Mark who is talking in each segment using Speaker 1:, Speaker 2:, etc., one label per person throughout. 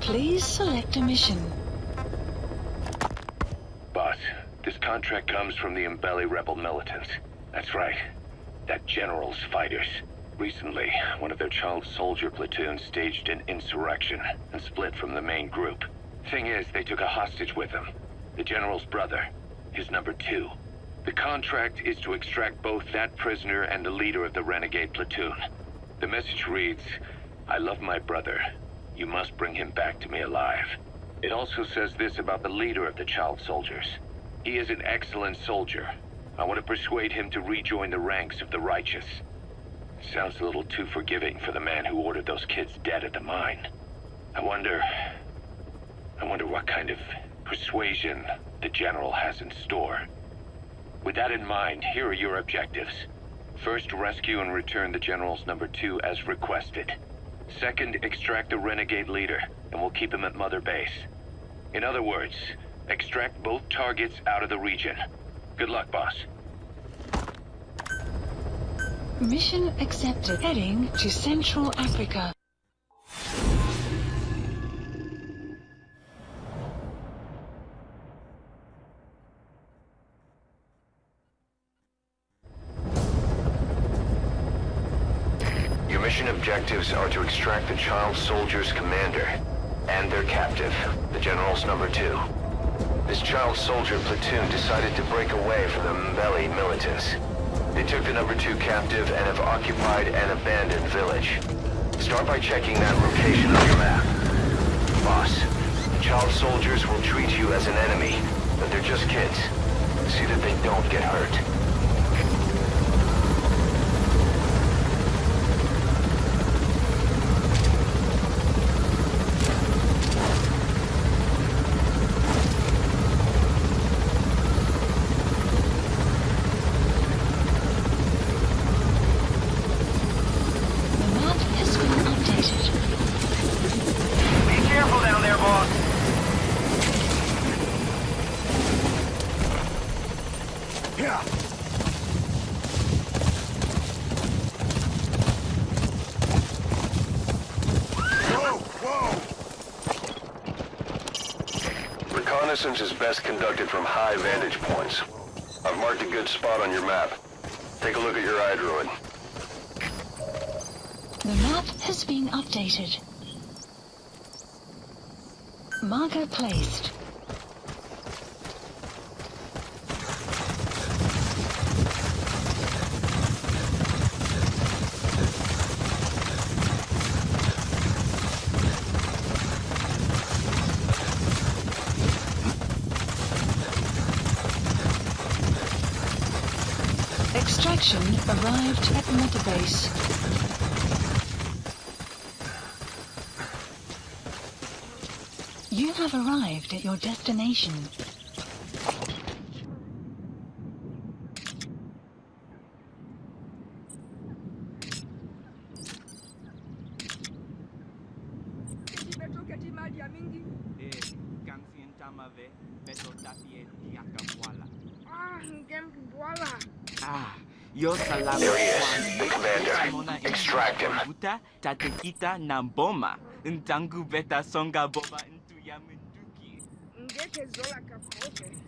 Speaker 1: Please select a mission.
Speaker 2: Boss, this contract comes from the Mbeli rebel militants. That's right. That general's fighters. Recently, one of their child soldier platoons staged an insurrection and split from the main group. Thing is, they took a hostage with them. The general's brother. His number 2. The contract is to extract both that prisoner and the leader of the renegade platoon. The message reads, "I love my brother. You must bring him back to me alive." It also says this about the leader of the child soldiers. He is an excellent soldier. I want to persuade him to rejoin the ranks of the righteous. Sounds a little too forgiving for the man who ordered those kids dead at the mine. I wonder what kind of persuasion the general has in store. With that in mind, here are your objectives. First, rescue and return the general's number 2 as requested. Second, extract the renegade leader, and we'll keep him at Mother Base. In other words, extract both targets out of the region. Good luck, boss.
Speaker 1: Mission accepted. Heading to Central Africa.
Speaker 2: Your mission objectives are to extract the child soldier's commander and their captive, the general's number 2. This child soldier platoon decided to break away from the Mbeli militants. They took the number 2 captive and have occupied an abandoned village. Start by checking that location on your map. Boss, the child soldiers will treat you as an enemy, but they're just kids. See that they don't get hurt. Reconnaissance is best conducted from high vantage points. I've marked a good spot on your map. Take a look at your iDroid.
Speaker 1: The map has been updated. Marker placed. Extraction arrived at Mother Base. You have arrived at your destination.
Speaker 3: Yo salamat.
Speaker 2: There he is, the commander. Extract him.
Speaker 3: Tatekita na boma. Ntangu beta songa boba into yamunduki.
Speaker 4: Ngeke zola kapoke.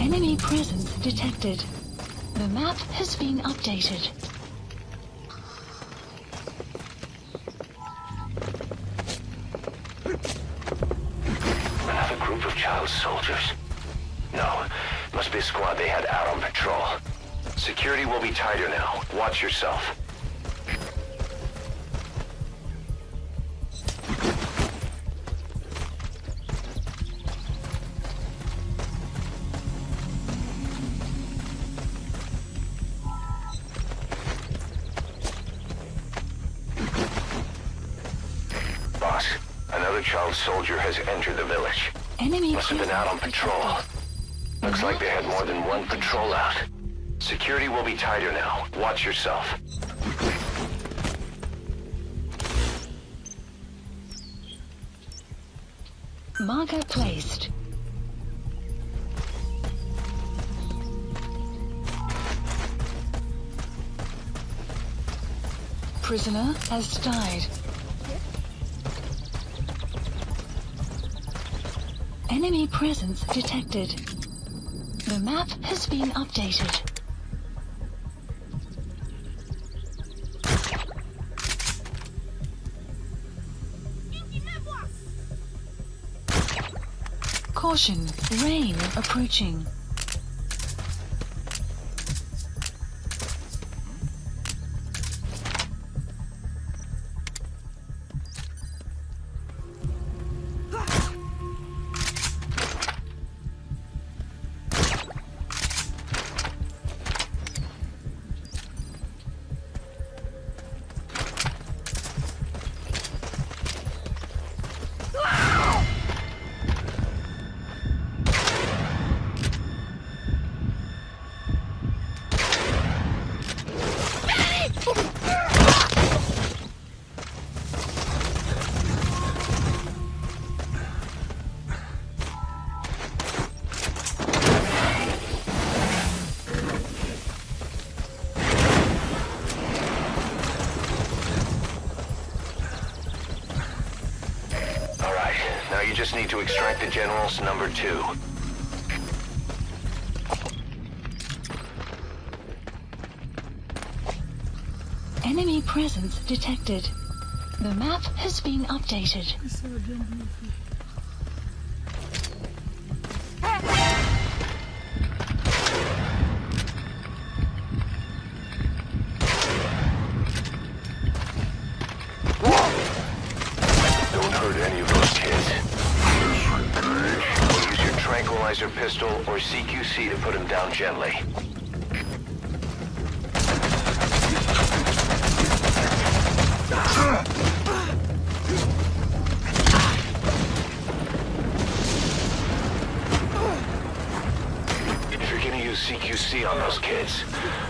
Speaker 1: Enemy presence detected. The map has been updated.
Speaker 2: Another group of child soldiers. No, must be a squad they had out on patrol. Security will be tighter now. Watch yourself. Another child soldier has entered the village.
Speaker 1: Enemy
Speaker 2: Must have been out on patrol. Looks like they had more than one patrol out. Security will be tighter now. Watch yourself.
Speaker 1: Marker placed. Prisoner has died. Enemy presence detected. The map has been updated. Caution, rain approaching.
Speaker 2: Now you just need to extract the general's number 2.
Speaker 1: Enemy presence detected. The map has been updated.
Speaker 2: Don't hurt any of those kids. Use your tranquilizer pistol or CQC to put him down gently. If you're gonna use CQC on those kids,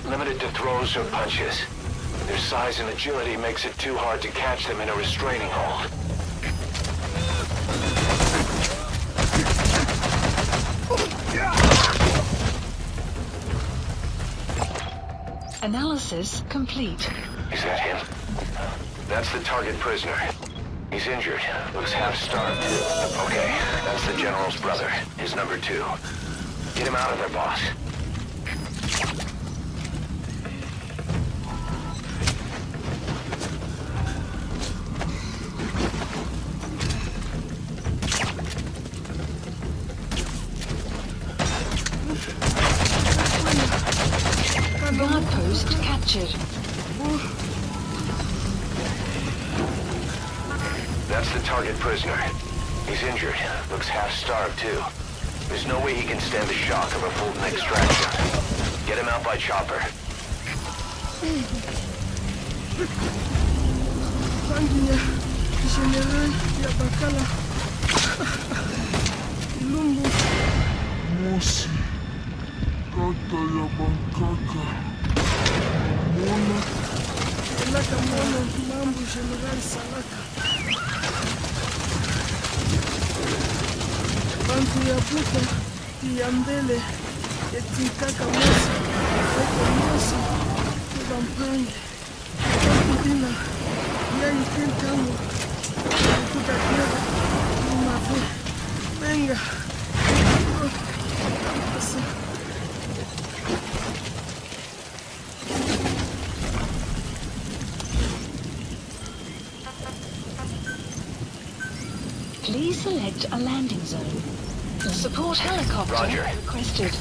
Speaker 2: limit it to throws or punches. Their size and agility makes it too hard to catch them in a restraining hold.
Speaker 1: Analysis complete.
Speaker 2: Is that him? That's the target prisoner. He's injured. Looks half-starved, too. Okay, that's the general's brother. His number 2. Get him out of there, boss.
Speaker 1: Guard post captured.
Speaker 2: That's the target prisoner. He's injured. Looks half-starved, too. There's no way he can stand the shock of a Fulton extraction. Get him out by chopper.
Speaker 5: Mosi, kata ya Bangkaka. Mona.
Speaker 4: Salaka mwana mambo General Salaka. Bantu ya puta ya mbele etikaka mosi eko mosi kubampange kudina ya ikentango kuta kiada umafe venga asa.
Speaker 1: Please select a landing zone. Support helicopter
Speaker 2: Roger.
Speaker 1: requested.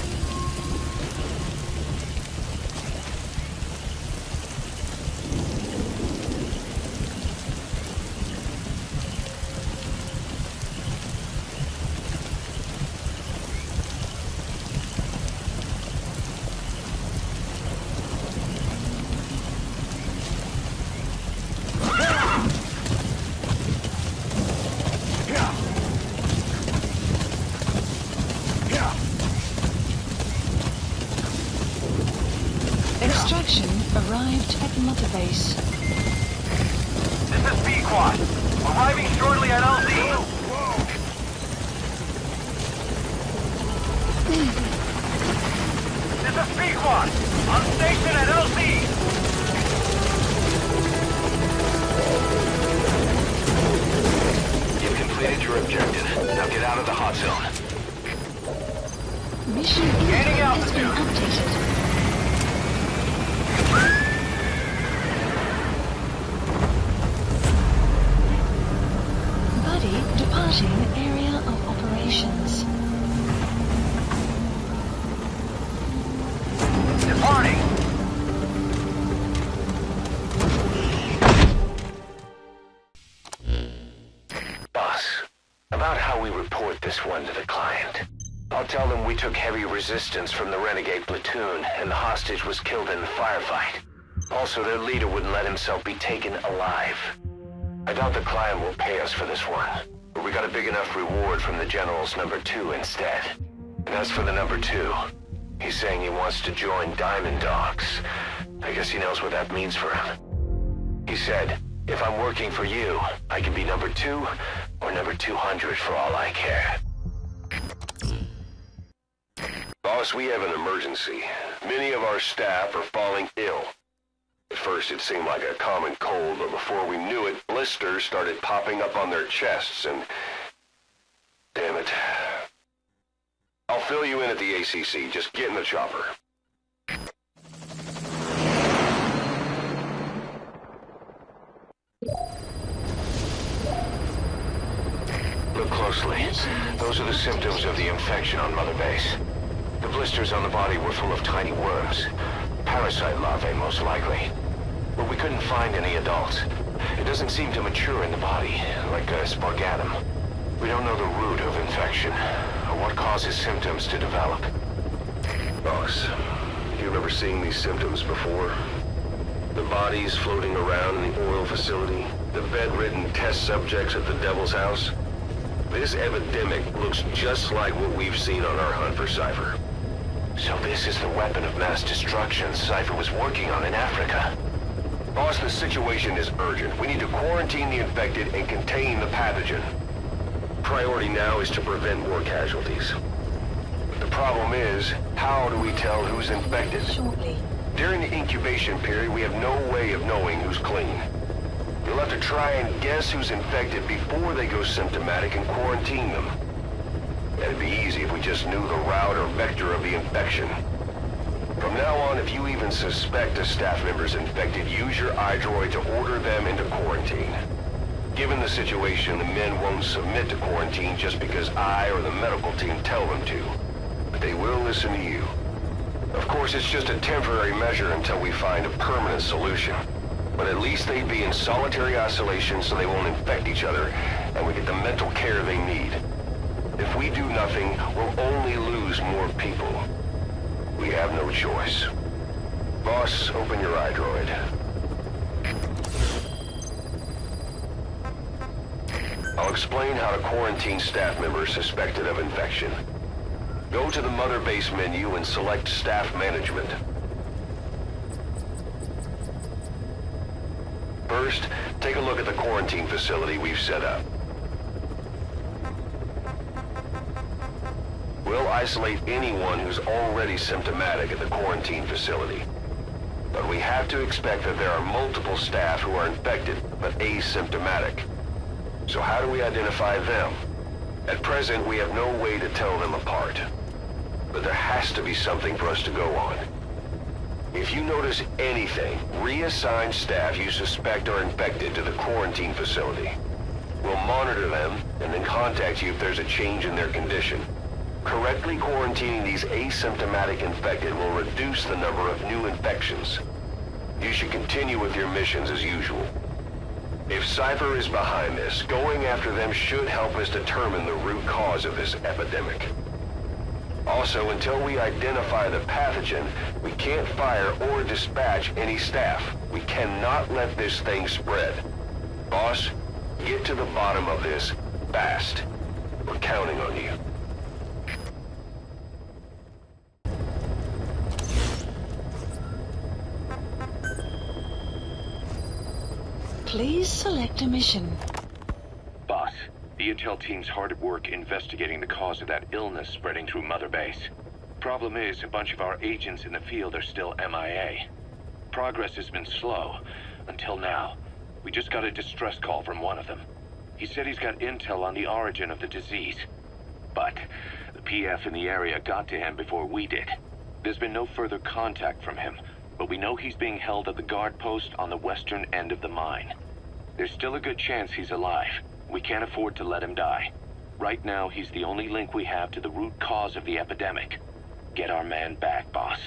Speaker 1: Mother Base.
Speaker 6: This is B-Quad. Arriving shortly at LZ. This is B-Quad. On station at LZ.
Speaker 2: You've completed your objective. Now get out of the hot zone.
Speaker 1: Mission
Speaker 6: Gaining
Speaker 1: info has been
Speaker 6: altitude.
Speaker 1: updated. Buddy departing area of operations.
Speaker 6: Departing.
Speaker 2: Boss, about how we report this one to the client. I'll tell them we took heavy resistance from the renegade platoon and the hostage was killed in the firefight. Also, their leader wouldn't let himself be taken alive. I doubt the client will pay us for this one, but we got a big enough reward from the General's #2 instead. And as for the #2, he's saying he wants to join Diamond Dogs. I guess he knows what that means for him. He said, if I'm working for you, I can be #2 or #200 for all I care. Boss, we have an emergency. Many of our staff are falling ill. At first it seemed like a common cold, but before we knew it, blisters started popping up on their chests and... Damn it. I'll fill you in at the ACC. Just get in the chopper. Look closely. Those are the symptoms of the infection on Mother Base. The blisters on the body were full of tiny worms. Parasite larvae, most likely. But we couldn't find any adults. It doesn't seem to mature in the body, like a spargatum. We don't know the root of infection, or what causes symptoms to develop. Boss, you remember seeing these symptoms before? The bodies floating around in the oil facility, the bedridden test subjects at the Devil's House. This epidemic looks just like what we've seen on our hunt for Cypher. So this is the weapon of mass destruction Cypher was working on in Africa. Boss, the situation is urgent. We need to quarantine the infected and contain the pathogen. Priority now is to prevent more casualties. But the problem is, how do we tell who's infected?
Speaker 1: Shortly.
Speaker 2: During the incubation period, we have no way of knowing who's clean. You'll have to try and guess who's infected before they go symptomatic and quarantine them. It'd be easy if we just knew the route or vector of the infection. From now on, if you even suspect a staff member's infected, use your iDroid to order them into quarantine. Given the situation, the men won't submit to quarantine just because I or the medical team tell them to. But they will listen to you. Of course, it's just a temporary measure until we find a permanent solution. But at least they'd be in solitary isolation so they won't infect each other, and we get the mental care they need. If we do nothing, we'll only lose more people. We have no choice. Boss, open your iDroid. I'll explain how to quarantine staff members suspected of infection. Go to the Mother Base menu and select Staff Management. First, take a look at the quarantine facility we've set up. We'll isolate anyone who's already symptomatic at the quarantine facility. But we have to expect that there are multiple staff who are infected but asymptomatic. So how do we identify them? At present, we have no way to tell them apart. But there has to be something for us to go on. If you notice anything, reassign staff you suspect are infected to the quarantine facility. We'll monitor them and then contact you if there's a change in their condition. Correctly quarantining these asymptomatic infected will reduce the number of new infections. You should continue with your missions as usual. If Cypher is behind this, going after them should help us determine the root cause of this epidemic. Also, until we identify the pathogen, we can't fire or dispatch any staff. We cannot let this thing spread. Boss, get to the bottom of this fast. We're counting on you.
Speaker 1: Please select a mission.
Speaker 2: Boss, the intel team's hard at work investigating the cause of that illness spreading through Mother Base. Problem is, a bunch of our agents in the field are still MIA. Progress has been slow, until now. We just got a distress call from one of them. He said he's got intel on the origin of the disease. But the PF in the area got to him before we did. There's been no further contact from him, but we know he's being held at the guard post on the western end of the mine. There's still a good chance he's alive. We can't afford to let him die. Right now, he's the only link we have to the root cause of the epidemic. Get our man back, boss.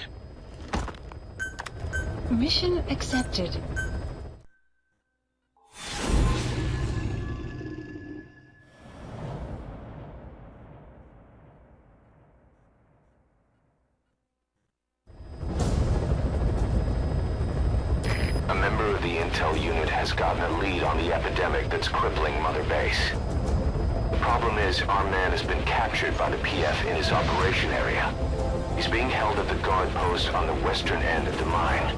Speaker 1: Mission accepted.
Speaker 2: A member of the intel unit has gotten a lead on the epidemic that's crippling Mother Base. The problem is, our man has been captured by the PF in his operation area. He's being held at the guard post on the western end of the mine.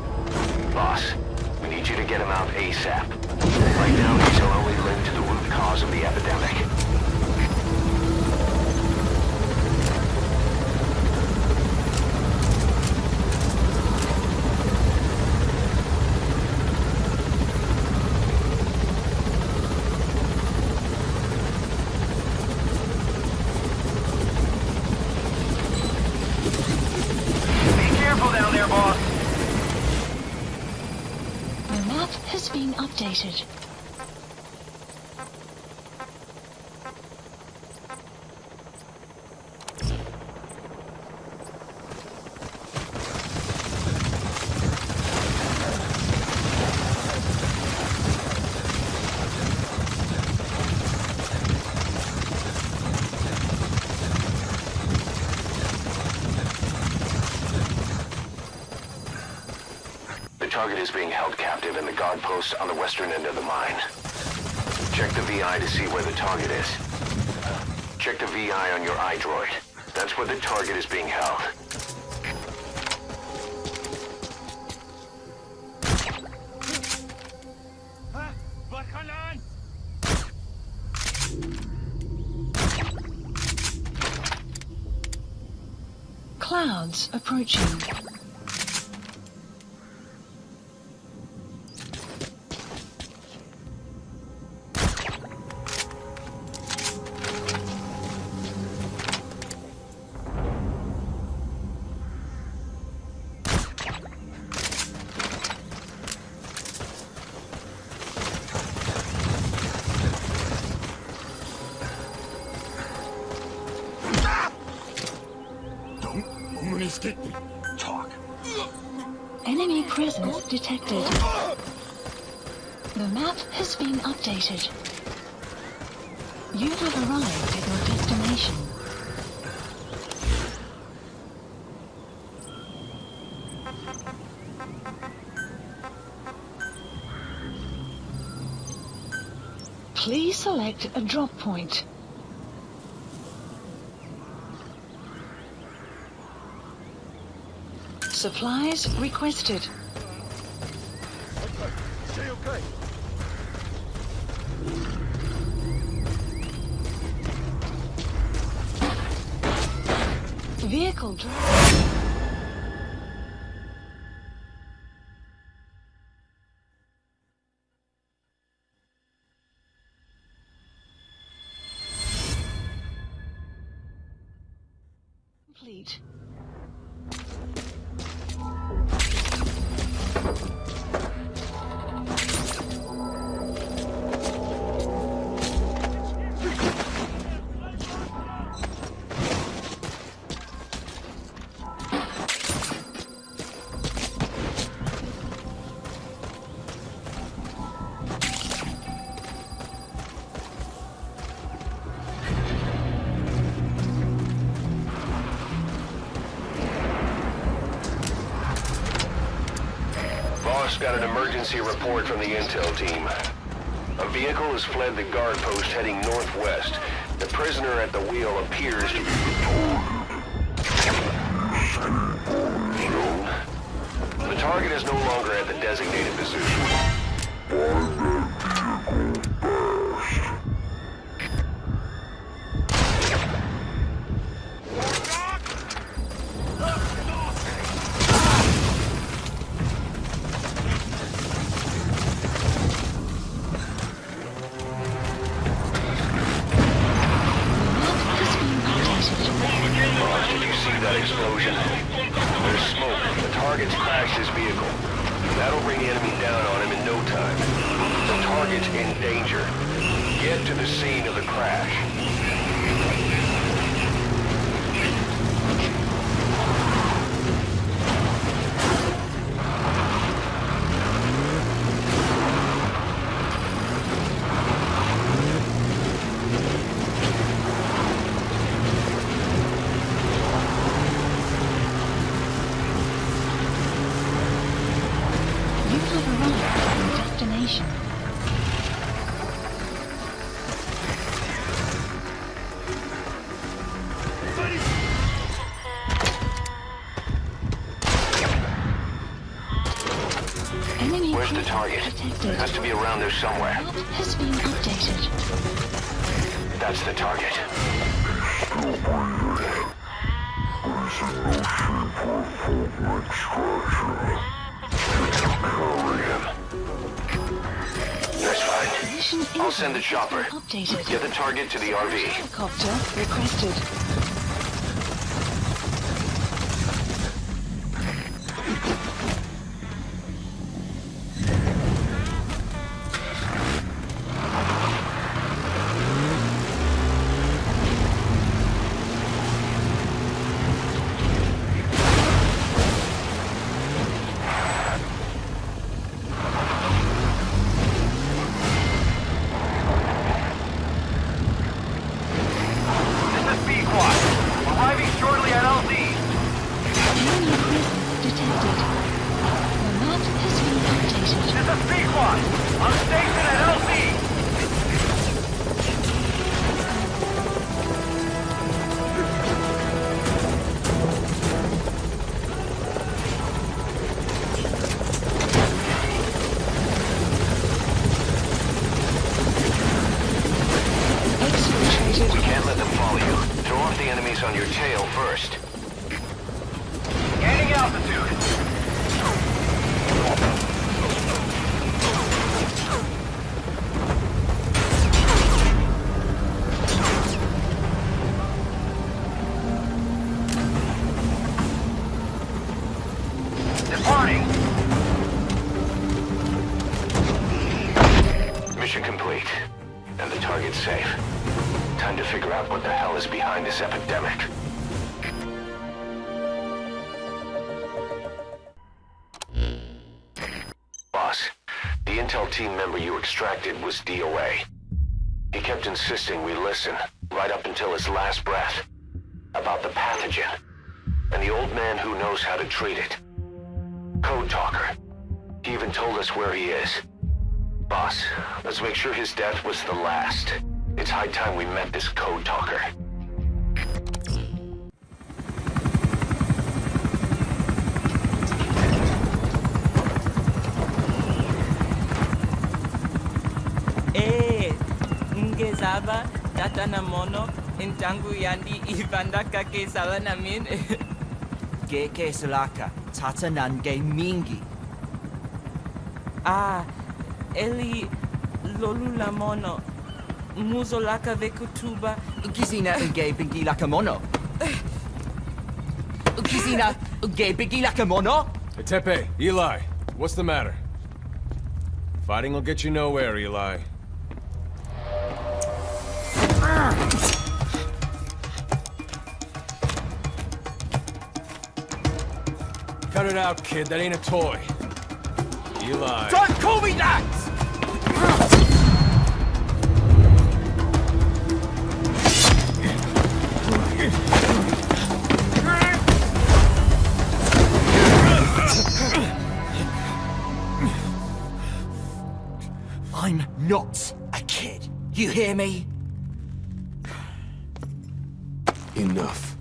Speaker 2: Boss, we need you to get him out ASAP. Right now, he's our only link to the root cause of the epidemic.
Speaker 1: Has been updated.
Speaker 2: The target is being held captive in the guard post on the western end of the mine. Check the VI to see where the target is. Check the VI on your iDroid. That's where the target is being held.
Speaker 1: Clouds approaching.
Speaker 5: Talk.
Speaker 1: Enemy presence detected. The map has been updated. You have arrived at your destination. Please select a drop point. Supplies requested.
Speaker 5: Stay okay.
Speaker 1: Vehicle drive. Complete.
Speaker 2: Got an emergency report from the intel team. A vehicle has fled the guard post heading northwest. The prisoner at the wheel appears to be... The target is no longer at the designated position. explosion. There's smoke. The target's crashed his vehicle. That'll bring the enemy down on him in no time. The target's in danger. Get to the scene of the crash.
Speaker 1: You have arrived at your destination. Enemy
Speaker 2: Where's the
Speaker 1: presence
Speaker 2: target?
Speaker 1: detected.
Speaker 2: Has to be around there somewhere.
Speaker 1: Map has been updated.
Speaker 2: That's the target. That's fine.
Speaker 1: Mission
Speaker 2: I'll send the
Speaker 1: info has
Speaker 2: chopper.
Speaker 1: been updated.
Speaker 2: Get the target to the RV.
Speaker 1: Helicopter requested.
Speaker 6: This is B-Quad. Arriving shortly at LZ.
Speaker 1: Enemy presence detected. The map has been updated.
Speaker 6: This is B-Quad. On station at LZ.
Speaker 1: Exfiltrated.
Speaker 2: We can't let them follow you. Throw off the enemies on your tail first.
Speaker 6: Gaining altitude. Departing.
Speaker 2: Mission complete. And the target's safe. Time to figure out what the hell is behind this epidemic. Boss, the intel team member you extracted was DOA. He kept insisting we listen, right up until his last breath, about the pathogen, and the old man who knows how to treat it. Code Talker. He even told us where he is. Boss, let's make sure his death was the last. It's high time we met this Code Talker.
Speaker 3: Ngezaba, tata na mono, intangu yandi ibandaka ke sala namin.
Speaker 7: Geke salaka, tata nange mingi.
Speaker 3: Ah, eli lolu la mono. Muzo laka vekutuba.
Speaker 7: Ukizina unge bingi laka mono. Ukizina unge bingi laka mono.
Speaker 8: Hey, Tepe, Eli, what's the matter? Fighting will get you nowhere, Eli. Cut it out, kid. That ain't a toy. Eli.
Speaker 7: Don't call me that! I'm not a kid. You hear me?
Speaker 8: Enough.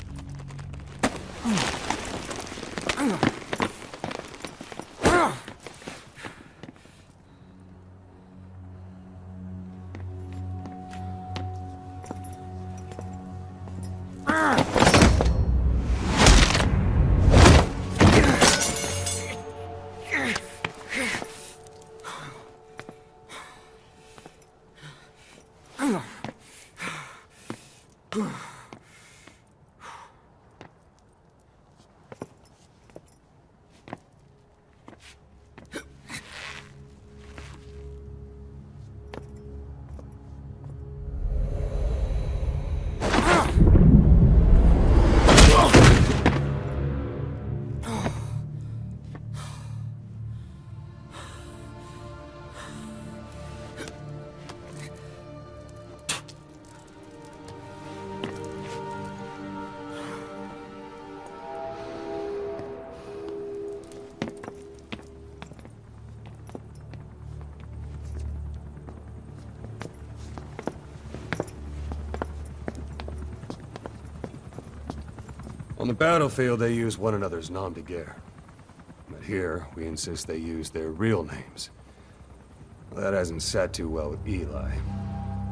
Speaker 9: On the battlefield, they use one another's nom de guerre. But here, we insist they use their real names. Well, that hasn't sat too well with Eli.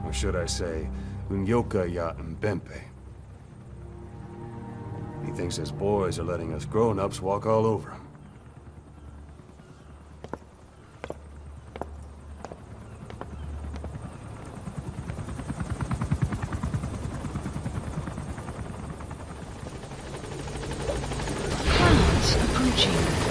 Speaker 9: Or should I say, Unyoka ya Mbempe. He thinks his boys are letting us grown-ups walk all over him.
Speaker 1: Clouds approaching.